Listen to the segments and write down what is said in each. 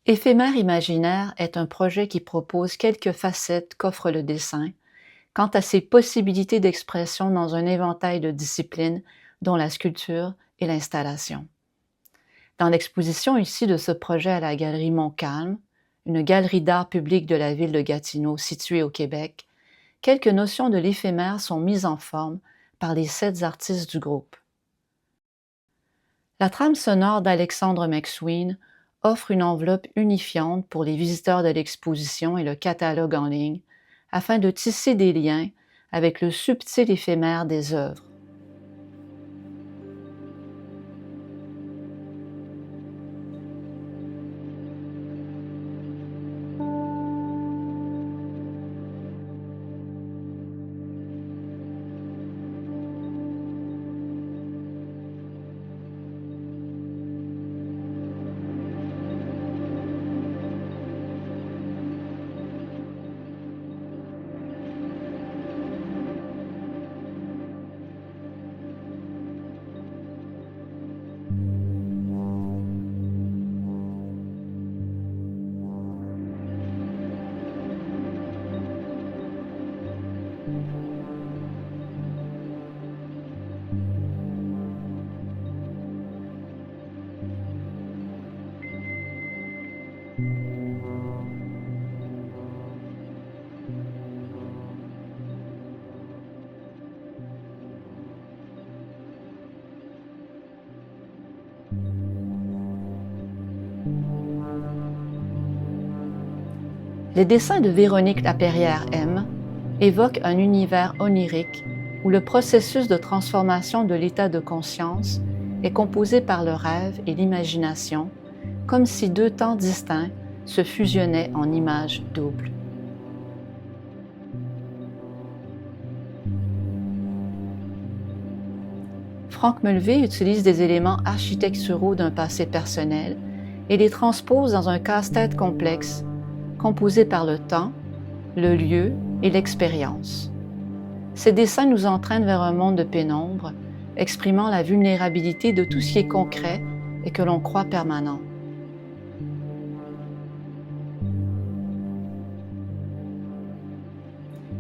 Éphémère imaginaire est un projet qui propose quelques facettes qu'offre le dessin, quant à ses possibilités d'expression dans un éventail de disciplines, dont la sculpture et l'installation. Dans l'exposition issue de ce projet à la Galerie Montcalm, une galerie d'art public de la ville de Gatineau située au Québec, quelques notions de l'éphémère sont mises en forme par les 7 artistes du groupe. La trame sonore d'Alexandre McSween offre une enveloppe unifiante pour les visiteurs de l'exposition et le catalogue en ligne, afin de tisser des liens avec le subtil éphémère des œuvres. Les dessins de Véronique Laperrière-M évoquent un univers onirique où le processus de transformation de l'état de conscience est composé par le rêve et l'imagination, comme si 2 temps distincts se fusionnaient en images doubles. Franck Melvé utilise des éléments architecturaux d'un passé personnel et les transpose dans un casse-tête complexe, composé par le temps, le lieu et l'expérience. Ces dessins nous entraînent vers un monde de pénombre, exprimant la vulnérabilité de tout ce qui est concret et que l'on croit permanent.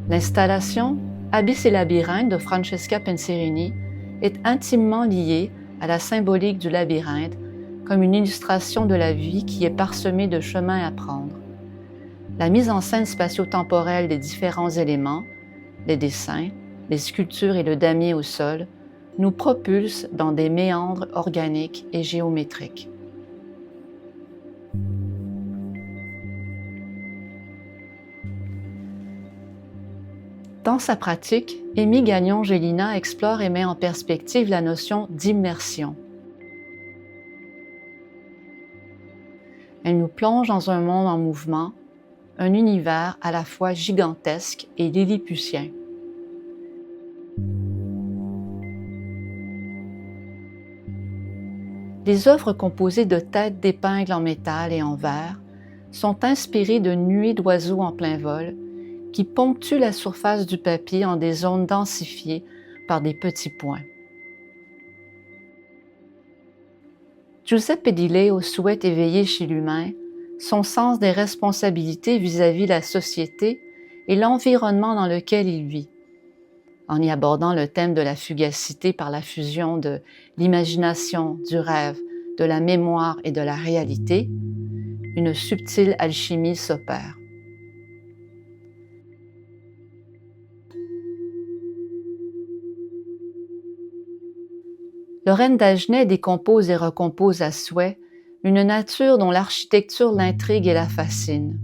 L'installation Abysse et labyrinthe de Francesca Penserini est intimement liée à la symbolique du labyrinthe comme une illustration de la vie qui est parsemée de chemins à prendre. La mise en scène spatio-temporelle des différents éléments, les dessins, les sculptures et le damier au sol, nous propulse dans des méandres organiques et géométriques. Dans sa pratique, Amy Gagnon-Gélina explore et met en perspective la notion d'immersion. Elle nous plonge dans un monde en mouvement, un univers à la fois gigantesque et lilliputien. Les œuvres composées de têtes d'épingles en métal et en verre sont inspirées de nuées d'oiseaux en plein vol qui ponctuent la surface du papier en des zones densifiées par des petits points. Giuseppe Di Leo souhaite éveiller chez l'humain son sens des responsabilités vis-à-vis la société et l'environnement dans lequel il vit, en y abordant le thème de la fugacité par la fusion de l'imagination, du rêve, de la mémoire et de la réalité, une subtile alchimie s'opère. Lorraine Dagenet décompose et recompose à souhait une nature dont l'architecture l'intrigue et la fascine.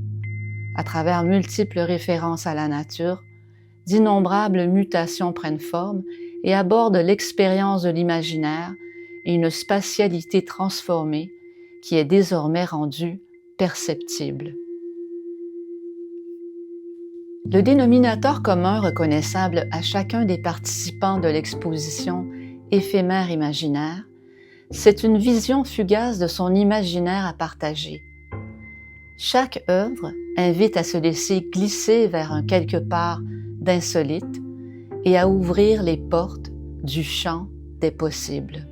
À travers multiples références à la nature, d'innombrables mutations prennent forme et abordent l'expérience de l'imaginaire et une spatialité transformée qui est désormais rendue perceptible. Le dénominateur commun reconnaissable à chacun des participants de l'exposition Éphémère imaginaire, c'est une vision fugace de son imaginaire à partager. Chaque œuvre invite à se laisser glisser vers un quelque part d'insolite et à ouvrir les portes du champ des possibles.